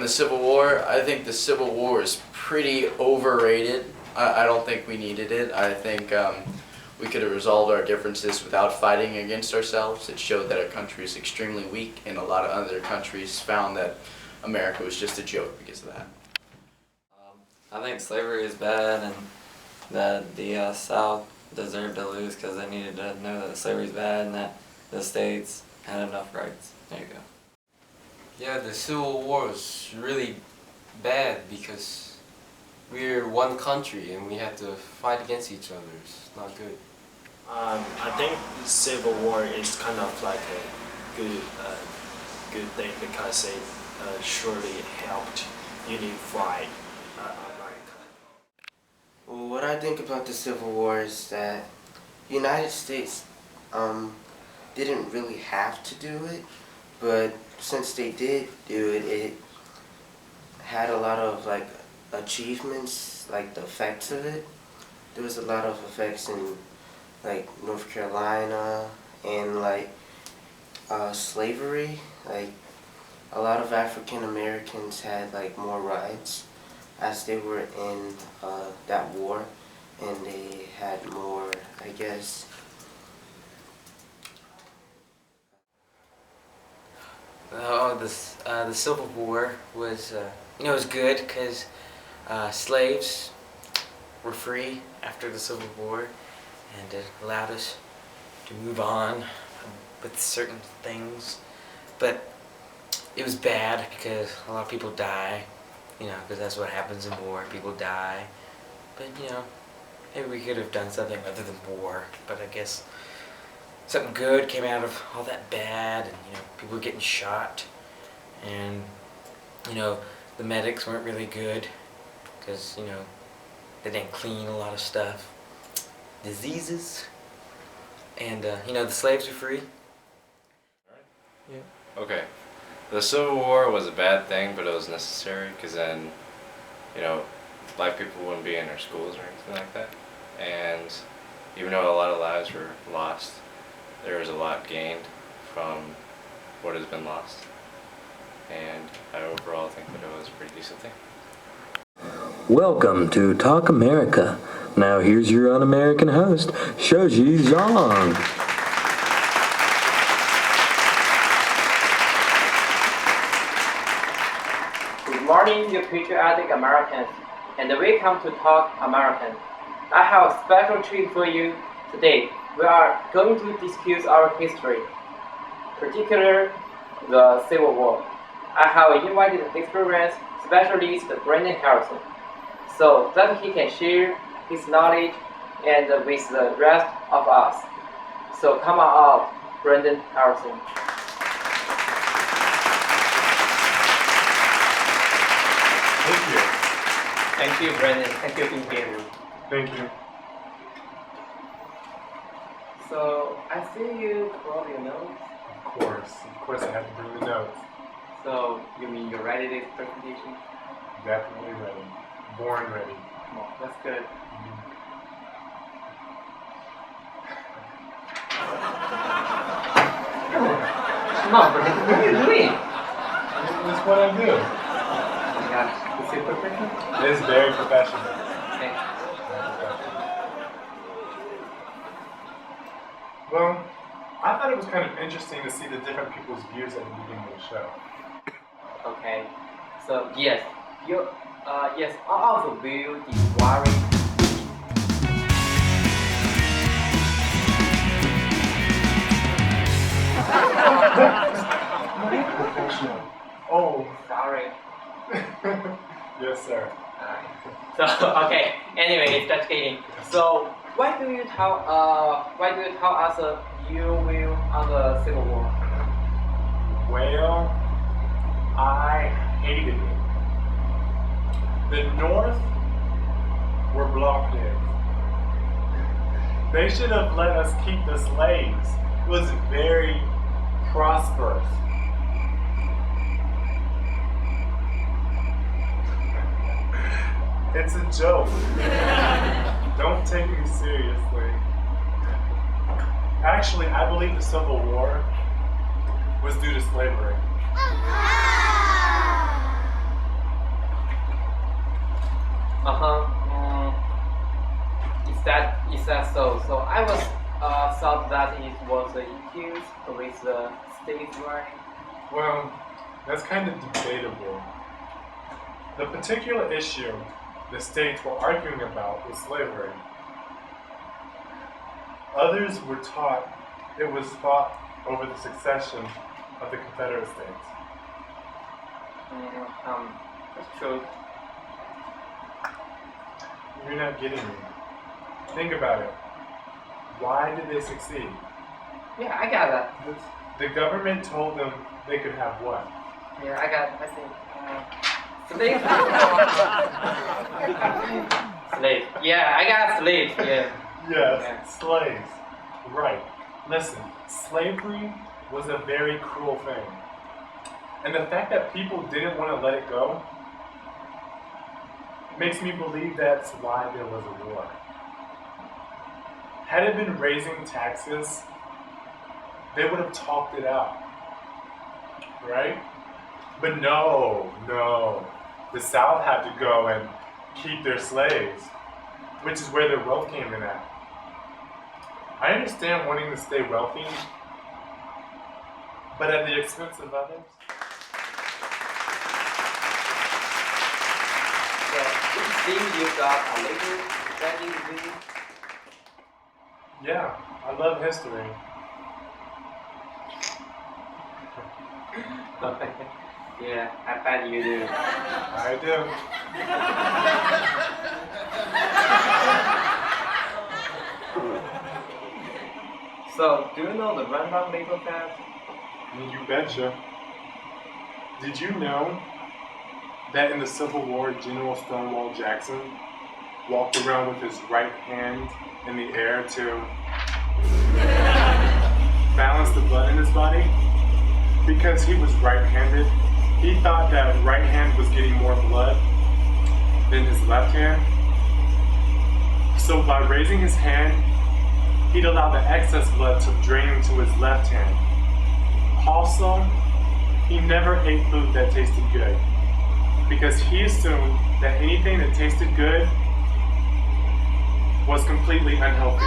Civil War, I think the Civil War is pretty overrated. I don't think we needed it. I think we could have resolved our differences without fighting against ourselves. It showed that our country is extremely weak, and a lot of other countries found that America was just a joke because of that. I think slavery is bad, and that the South deserved to lose because they needed to know that slavery is bad and that the states had enough rights. There you go. Yeah, the Civil War was really bad because we're one country and we had to fight against each other. It's not good. I think the Civil War is kind of like a good thing because it surely helped unify America. Well, what I think about the Civil War is that the United States didn't really have to do it, but since they did do it, it had a lot of like achievements, like the effects of it. There was a lot of effects in like North Carolina and like slavery. Like a lot of African Americans had like more rights as they were in that war, and they had more, I guess. Oh, the Civil War was, was good because slaves were free after the Civil War, and it allowed us to move on with certain things. But it was bad because a lot of people die, because that's what happens in war. People die. But, maybe we could have done something other than war. But I guess something good came out of all that bad, and people were getting shot, and the medics weren't really good because they didn't clean a lot of stuff, diseases, and the slaves were free. Yeah. Okay, the Civil War was a bad thing, but it was necessary because then black people wouldn't be in their schools or anything like that, and even though a lot of lives were lost, there is a lot gained from what has been lost, and I overall think that it was a pretty decent thing. Welcome to Talk America. Now here's your un-American host, Shoji Zhang. Good morning, you patriotic Americans, and welcome to Talk American. I have a special treat for you today. We are going to discuss our history, particularly the Civil War. I have invited experienced specialist Brandon Harrison, so that he can share his knowledge and with the rest of us. So come on up, Brandon Harrison. Thank you. Thank you, Brandon. Thank you for being here. Thank you. So I see you brought your notes. Of course I have to bring the notes. So you mean you're ready for this presentation? Definitely ready. Born ready. Come on, that's good. Come on, Brandon, what are you doing? That's what I do. Oh my gosh, is it professional? It is very professional. Thanks. Well, I thought it was kind of interesting to see the different people's views at the beginning of the show. Okay, so yes, I also view the worry. Professional. Oh. Sorry. Yes, sir. Alright. So okay. Anyway, it's just kidding. So why do you tell us your view on the Civil War? Well, I hated it. The North were blockheads. They should have let us keep the slaves. It was very prosperous. It's a joke. Don't take me seriously. Actually, I believe the Civil War was due to slavery. Is that so? So I was thought that it was accused with the state right. Well, that's kind of debatable. The particular issue the states were arguing about was slavery. Others were taught it was fought over the succession of the Confederate States. That's true. You're not getting me. Think about it. Why did they succeed? Yeah, I got that. The government told them they could have what? Yeah, I think. Slave. Slave. Yeah, I got slave. Yeah. Yes, slaves. Right. Listen, slavery was a very cruel thing. And the fact that people didn't want to let it go makes me believe that's why there was a war. Had it been raising taxes, they would have talked it out. Right? But no. The South had to go and keep their slaves, which is where their wealth came in at. I understand wanting to stay wealthy, but at the expense of others. So it seems you got a little study degree. Yeah, I love history. Yeah, I bet you do. I do. So, do you know the random label test? You betcha. Did you know that in the Civil War, General Stonewall Jackson walked around with his right hand in the air to balance the blood in his body? Because he was right-handed, he thought that right hand was getting more blood than his left hand. So by raising his hand, he'd allow the excess blood to drain into his left hand. Also, he never ate food that tasted good, because he assumed that anything that tasted good was completely unhealthy.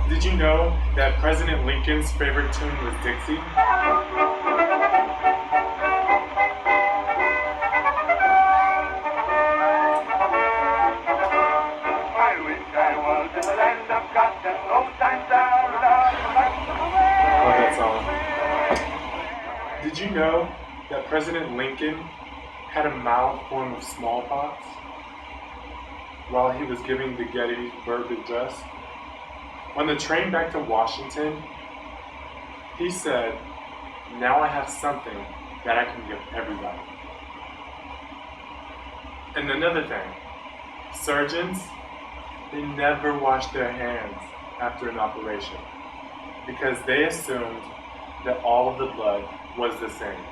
Did you know that President Lincoln's favorite tune was Dixie? Love that song. Did you know that President Lincoln had a mild form of smallpox while he was giving the Gettysburg Address? On the train back to Washington, he said, "Now I have something that I can give everybody." And another thing, surgeons, they never wash their hands after an operation because they assumed that all of the blood was the same.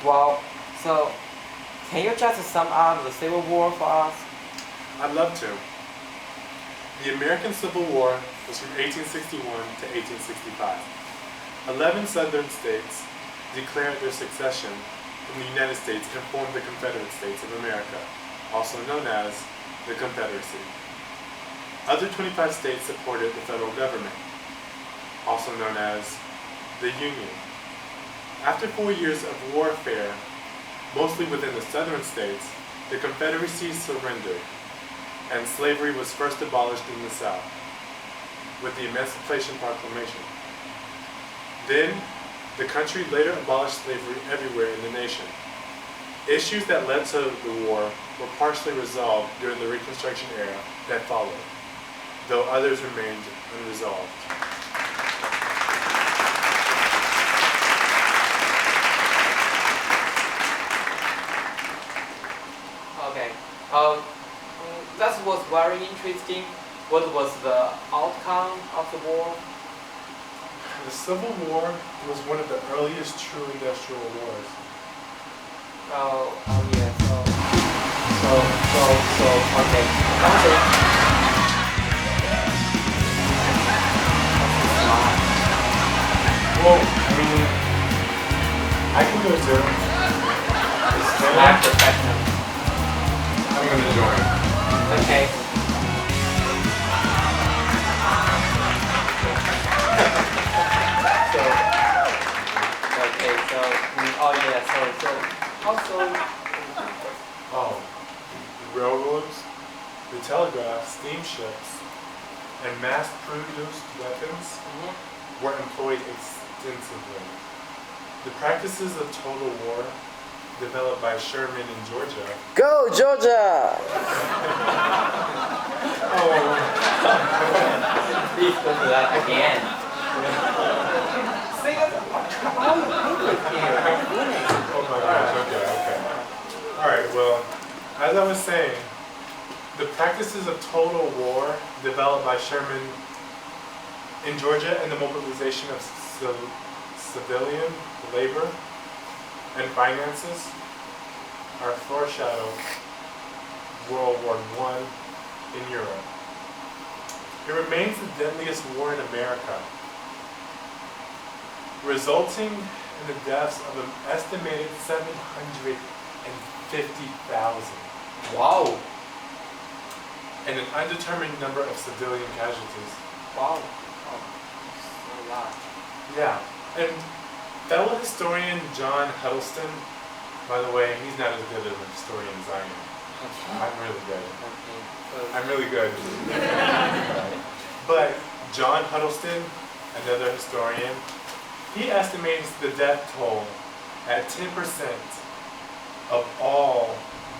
Wow. So, can you just sum up the Civil War for us? I'd love to. The American Civil War was from 1861 to 1865. 11 southern states declared their succession from the United States and formed the Confederate States of America, also known as the Confederacy. Other 25 states supported the federal government, also known as the Union. After 4 years of warfare, mostly within the southern states, the Confederacy surrendered, and slavery was first abolished in the South with the Emancipation Proclamation. Then, the country later abolished slavery everywhere in the nation. Issues that led to the war were partially resolved during the Reconstruction era that followed, though others remained unresolved. Okay. That was very interesting. What was the outcome of the war? The Civil War was one of the earliest true industrial wars. Yeah. Okay. Well, I mean, I can go too. Not professional. I'm gonna join. Okay. Okay, so oh yeah, so also Oh, railroads, the telegraph, steamships, and mass-produced weapons were employed extensively. The practices of total war, developed by Sherman in Georgia. Go, Georgia! please go to that again. Oh my gosh, okay. Alright, well, as I was saying, the practices of total war developed by Sherman in Georgia and the mobilization of civilian labor and finances are foreshadowed World War I in Europe. It remains the deadliest war in America, resulting in the deaths of an estimated 750,000. Wow. And an undetermined number of civilian casualties. Wow. Oh, so a lot. Yeah, and fellow historian John Huddleston, by the way, he's not as good as a historian as I am. I'm really good. I'm really good. But John Huddleston, another historian, he estimates the death toll at 10% of all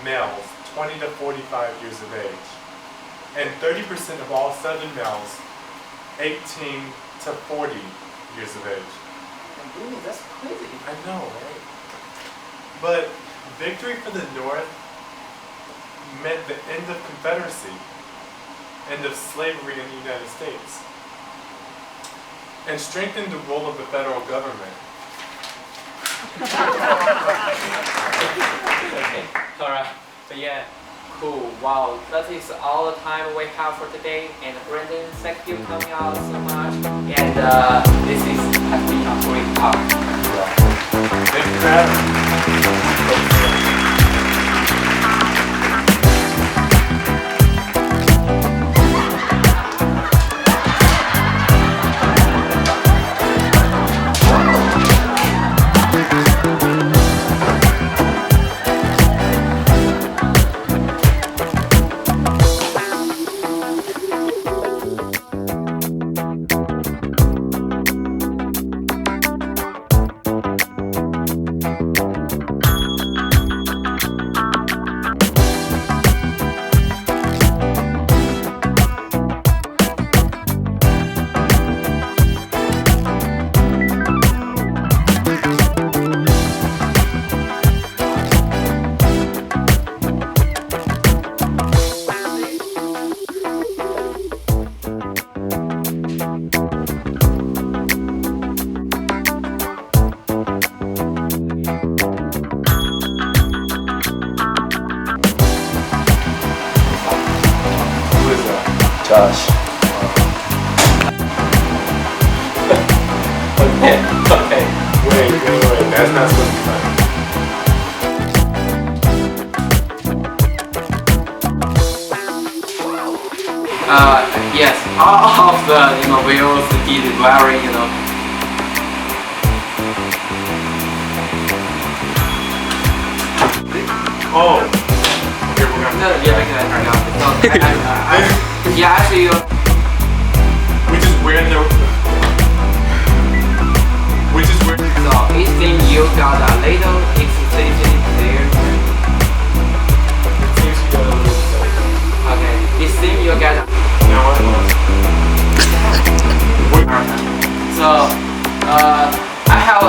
males 20 to 45 years of age, and 30% of all Southern males 18 to 40 years of age. Ooh, that's crazy. I know, right? But victory for the North meant the end of Confederacy, end of slavery in the United States, and strengthened the role of the federal government. Okay, alright. But yeah, cool. Wow, that is all the time we have for today. And Brendan, thank you for coming out so much. And this has been a great talk. Thank you for having me. Josh. Okay. Wait, that's not supposed to be funny. Yes, all of the wheels did very Oh. Okay, we're gonna. No, yeah, we can turn off. Yeah, actually, We just wear. so it seems you got a little excited there. It seems you got a little excited. Okay, it seems you got. You know what? So, I have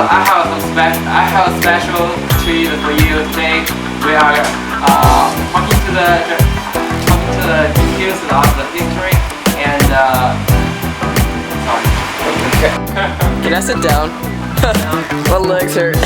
a special treat for you today. We are talking to the details of the history and sorry. Can I sit down? My legs hurt.